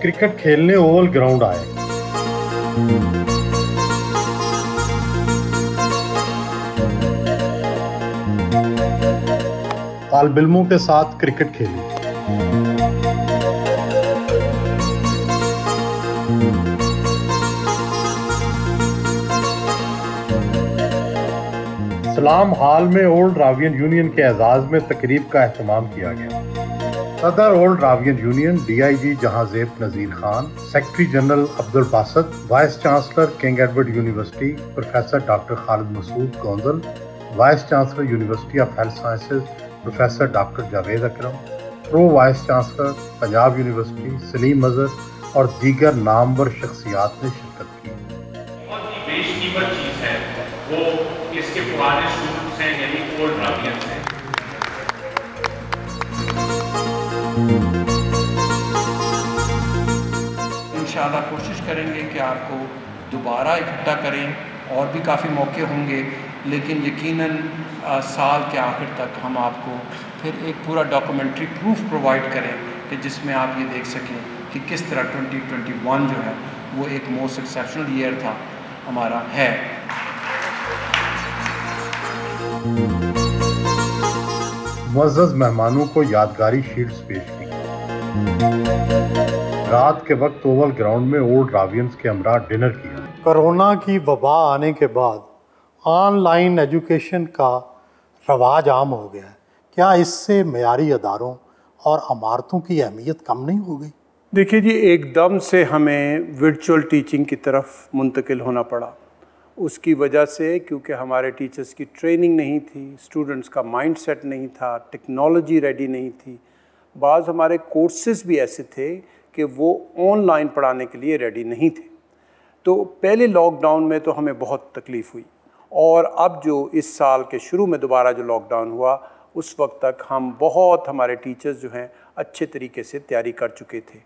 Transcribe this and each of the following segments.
Cricket खेलने Oval ground आए। तालिब इल्मों के साथ क्रिकेट खेली। सलाम हाल में ओल्ड रावियन यूनियन के एजाज में तकरीब का एहतमाम किया गया। सदर old Ravian union DIG Jahanzeb Nazir Khan, secretary general Abdul Basit, vice chancellor King Edward university professor doctor Khalid Masood Gondal, vice chancellor university of health sciences professor doctor Javed Akram, pro vice chancellor Punjab university Salim Azhar और दीगर नामवर शख्सियात ने शिरकत की। बहुत ही बेशकीमत चीज़ है वो इसके पुराने स्टूडेंट्स हैं, यानी ओल्ड रावियंस हैं। इंशाल्लाह कोशिश करेंगे कि आपको दोबारा इकट्ठा करें और भी काफ़ी मौके होंगे, लेकिन यकीनन साल के आखिर तक हम आपको फिर एक पूरा डॉक्यूमेंट्री प्रूफ प्रोवाइड करें कि जिसमें आप ये देख सकें कि किस तरह 2021 जो है वो एक मोस्ट एक्सेप्शनल ईयर था हमारा है। मुअज़्ज़ज़ मेहमानों को यादगारी शीट्स पेश की। रात के वक्त ओवल ग्राउंड में ओल्ड रावियंस के हमरा डिनर किया। कोरोना की वबा आने के बाद ऑनलाइन एजुकेशन का रवाज आम हो गया है। क्या इससे मयारी अदारों और इमारतों की अहमियत कम नहीं हो गई? देखिए जी, एकदम से हमें वर्चुअल टीचिंग की तरफ मुंतकिल होना पड़ा। उसकी वजह से क्योंकि हमारे टीचर्स की ट्रेनिंग नहीं थी, स्टूडेंट्स का माइंडसेट नहीं था, टेक्नोलॉजी रेडी नहीं थी। बाज़ हमारे कोर्सेज भी ऐसे थे कि वो ऑनलाइन पढ़ाने के लिए रेडी नहीं थे। तो पहले लॉकडाउन में तो हमें बहुत तकलीफ़ हुई, और अब जो इस साल के शुरू में दोबारा जो लॉकडाउन हुआ उस वक्त तक हमारे टीचर्स जो हैं अच्छे तरीके से तैयारी कर चुके थे।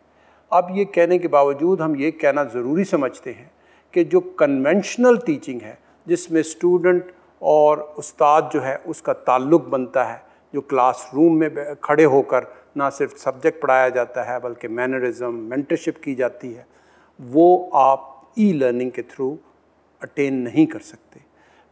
अब ये कहने के बावजूद हम ये कहना ज़रूरी समझते हैं कि जो कन्वेंशनल टीचिंग है, जिसमें स्टूडेंट और उस्ताद जो है उसका ताल्लुक़ बनता है, जो क्लासरूम में खड़े होकर ना सिर्फ सब्जेक्ट पढ़ाया जाता है बल्कि मैनरिज़म, मेंटरशिप की जाती है, वो आप ई-लर्निंग के थ्रू अटेन नहीं कर सकते।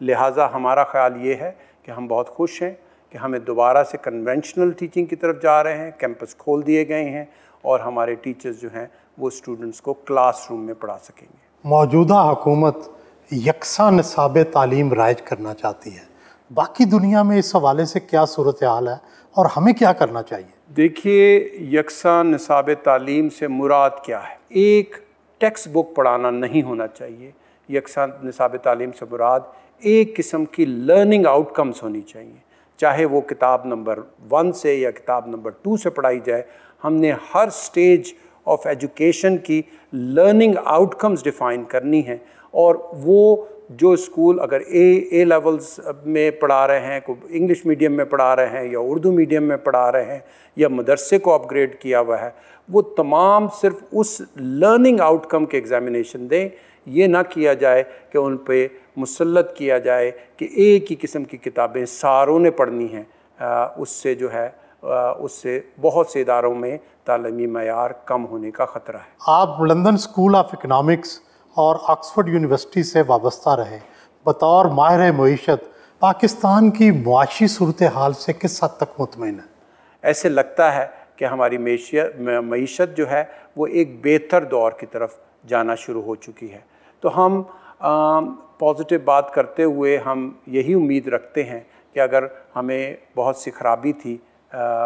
लिहाजा हमारा ख़्याल ये है कि हम बहुत खुश हैं कि हमें दोबारा से कन्वेंशनल टीचिंग की तरफ जा रहे हैं। कैंपस खोल दिए गए हैं और हमारे टीचर्स जो हैं वो स्टूडेंट्स को क्लासरूम में पढ़ा सकेंगे। मौजूदा हुकूमत यकसा निसाब तालीम राइज करना चाहती है। बाकी दुनिया में इस हवाले से क्या सूरत हाल है और हमें क्या करना चाहिए? देखिए, यकसा निसाब तालीम से मुराद क्या है? एक टेक्स्ट बुक पढ़ाना नहीं होना चाहिए। यकसा निसाब तालीम से मुराद एक किस्म की लर्निंग आउटकम्स होनी चाहिए, चाहे वो किताब नंबर 1 से या किताब नंबर 2 से पढ़ाई जाए। हमने हर स्टेज ऑफ एजुकेशन की लर्निंग आउटकम्स डिफ़ाइन करनी है, और वो जो स्कूल अगर ए लेवल्स में पढ़ा रहे हैं, कोई इंग्लिश मीडियम में पढ़ा रहे हैं या उर्दू मीडियम में पढ़ा रहे हैं या मदरसे को अपग्रेड किया हुआ है, वो तमाम सिर्फ उस लर्निंग आउटकम के एग्ज़ामिनेशन दें। ये ना किया जाए कि उन पे मुसल्लत किया जाए कि एक ही किस्म की किताबें सारों ने पढ़नी हैं। उससे जो है उससे बहुत से इदारों में तालीमी मयार कम होने का ख़तरा है। आप लंदन स्कूल ऑफ इकनॉमिक्स और ऑक्सफोर्ड यूनिवर्सिटी से वाबस्ता रहे। बतौर माहिर मईशत पाकिस्तान की मुआशी सूरत हाल से किस हद तक मुतमईन है? ऐसे लगता है कि हमारी मईशत जो है वो एक बेहतर दौर की तरफ जाना शुरू हो चुकी है। तो हम पॉजिटिव बात करते हुए हम यही उम्मीद रखते हैं कि अगर हमें बहुत सी खराबी थी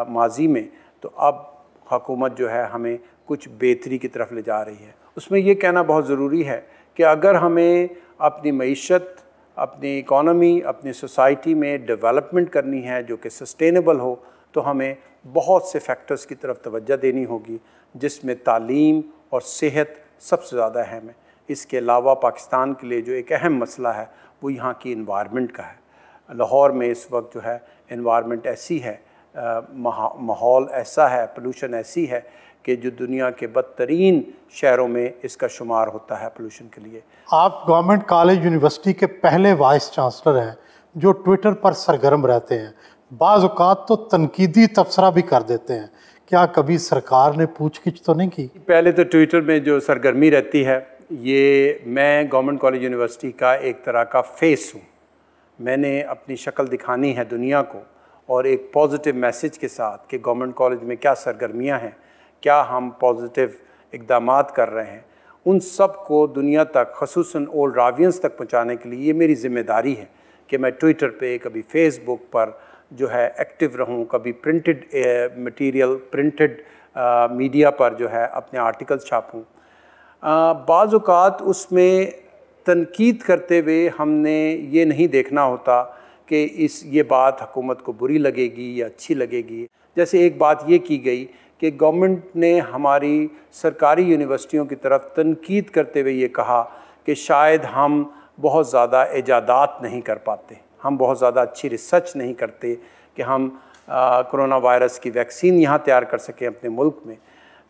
माजी में, तो अब हुकूमत जो है हमें कुछ बेहतरी की तरफ ले जा रही है। उसमें ये कहना बहुत ज़रूरी है कि अगर हमें अपनी मईशत, अपनी इकॉनमी, अपनी सोसाइटी में डेवलपमेंट करनी है जो कि सस्टेनेबल हो, तो हमें बहुत से फैक्टर्स की तरफ तवज्जो देनी होगी, जिसमें तालीम और सेहत सबसे ज़्यादा अहम है। इसके अलावा पाकिस्तान के लिए जो एक अहम मसला है वो यहाँ की इन्वायरमेंट का है। लाहौर में इस वक्त जो है इन्वायरमेंट ऐसी है, माहौल ऐसा है, पोल्यूशन ऐसी है कि जो दुनिया के बदतरीन शहरों में इसका शुमार होता है पोल्यूशन के लिए। आप गवर्नमेंट कॉलेज यूनिवर्सिटी के पहले वाइस चांसलर हैं जो ट्विटर पर सरगर्म रहते हैं। बाज़ औक़ात तो तनकीदी तबसरा भी कर देते हैं क्या कभी सरकार ने पूछ-गिछ तो नहीं की? पहले तो ट्विटर में जो सरगर्मी रहती है, ये मैं गवर्नमेंट कॉलेज यूनिवर्सिटी का एक तरह का फेस हूँ। मैंने अपनी शक्ल दिखानी है दुनिया को और एक पॉजिटिव मैसेज के साथ कि गवर्नमेंट कॉलेज में क्या सरगर्मियाँ हैं, क्या हम पॉजिटिव इक़दामात कर रहे हैं, उन सब को दुनिया तक, ख़ुसूसन ओल्ड रावियंस तक पहुँचाने के लिए ये मेरी ज़िम्मेदारी है कि मैं ट्विटर पे, कभी फेसबुक पर जो है एक्टिव रहूं, कभी प्रिंटेड मटेरियल, प्रिंटेड मीडिया पर जो है अपने आर्टिकल्स छापूं। बाज़ औक़ात उसमें तनकीद करते हुए हमने ये नहीं देखना होता कि ये बात हुकूमत को बुरी लगेगी या अच्छी लगेगी। जैसे एक बात ये की गई कि गवर्नमेंट ने हमारी सरकारी यूनिवर्सिटियों की तरफ तनकीद करते हुए ये कहा कि शायद हम बहुत ज़्यादा इजादात नहीं कर पाते, हम बहुत ज़्यादा अच्छी रिसर्च नहीं करते कि हम कोरोना वायरस की वैक्सीन यहाँ तैयार कर सकें अपने मुल्क में।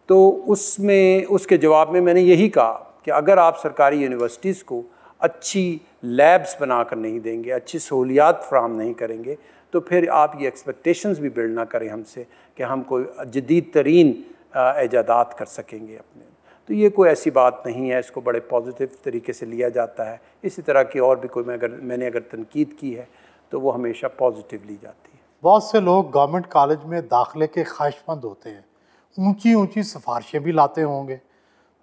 तो उसके जवाब में मैंने यही कहा कि अगर आप सरकारी यूनिवर्सिटीज़ को अच्छी लैब्स बना कर नहीं देंगे, अच्छी सहूलियात फ़राहम नहीं करेंगे, तो फिर आप ये एक्सपेक्टेशंस भी बिल्ड ना करें हमसे कि हम कोई जदीद तरीन इजादात कर सकेंगे अपने। तो ये कोई ऐसी बात नहीं है, इसको बड़े पॉजिटिव तरीके से लिया जाता है। इसी तरह की और भी कोई मैंने अगर तनकीद की है तो वो हमेशा पॉजिटिव ली जाती है। बहुत से लोग गवर्नमेंट कॉलेज में दाखिले के ख्वाहिशमंद होते हैं, ऊंची ऊंची सिफारिशें भी लाते होंगे,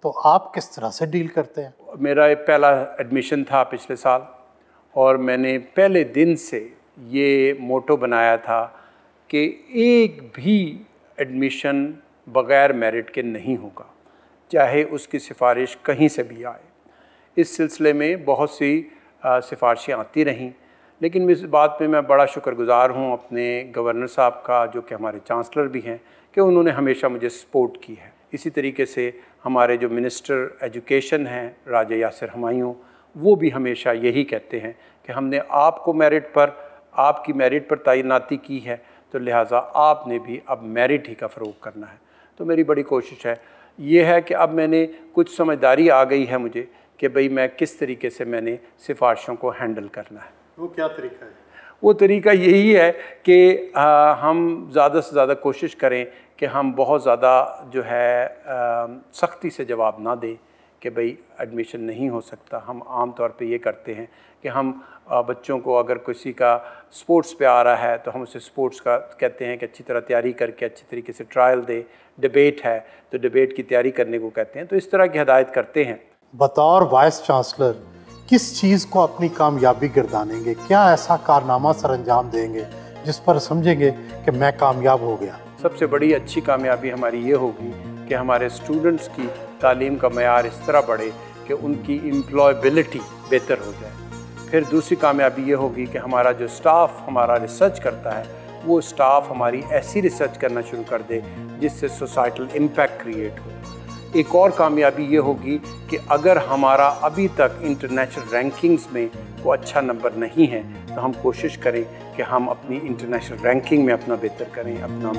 तो आप किस तरह से डील करते हैं? मेरा एक पहला एडमिशन था पिछले साल और मैंने पहले दिन से ये मोटो बनाया था कि एक भी एडमिशन बग़ैर मेरिट के नहीं होगा, चाहे उसकी सिफारिश कहीं से भी आए। इस सिलसिले में बहुत सी सिफारिशें आती रहीं, लेकिन इस बात पे मैं बड़ा शुक्रगुज़ार हूँ अपने गवर्नर साहब का, जो कि हमारे चांसलर भी हैं, कि उन्होंने हमेशा मुझे सपोर्ट की है। इसी तरीके से हमारे जो मिनिस्टर एजुकेशन हैं राजा यासिर हमायूं, वो भी हमेशा यही कहते हैं कि हमने आपको आपकी मेरिट पर तैनाती की है, तो लिहाजा आपने भी अब मेरिट ही का फ़रोग़ करना है। तो मेरी बड़ी कोशिश है ये है कि अब मैंने कुछ समझदारी आ गई है मुझे कि भाई मैं किस तरीके से मैंने सिफारिशों को हैंडल करना है। वो क्या तरीका है? वो तरीका यही है कि हम ज़्यादा से ज़्यादा कोशिश करें कि हम बहुत ज़्यादा जो है सख्ती से जवाब ना दें कि भाई एडमिशन नहीं हो सकता। हम आम तौर पे ये करते हैं कि हम बच्चों को, अगर किसी का स्पोर्ट्स पे आ रहा है तो हम उसे स्पोर्ट्स का कहते हैं कि अच्छी तरह तैयारी करके अच्छी तरीके से ट्रायल दे। डिबेट है तो डिबेट की तैयारी करने को कहते हैं। तो इस तरह की हिदायत करते हैं। बतौर वाइस चांसलर किस चीज़ को अपनी कामयाबी गर्दानेंगे? क्या ऐसा कारनामा सर अंजाम देंगे जिस पर समझेंगे कि मैं कामयाब हो गया? सबसे बड़ी अच्छी कामयाबी हमारी ये होगी कि हमारे स्टूडेंट्स की तालीम का मयार इस तरह बढ़े कि उनकी एम्प्लॉयबिलिटी बेहतर हो जाए। फिर दूसरी कामयाबी ये होगी कि हमारा जो स्टाफ हमारा रिसर्च करता है, वो स्टाफ हमारी ऐसी रिसर्च करना शुरू कर दे जिससे सोसाइटल इम्पैक्ट क्रिएट हो। एक और कामयाबी ये होगी कि अगर हमारा अभी तक इंटरनेशनल रैंकिंग्स में वो अच्छा नंबर नहीं है, तो हम कोशिश करें कि हम अपनी इंटरनेशनल रैंकिंग में अपना बेहतर करें, अपना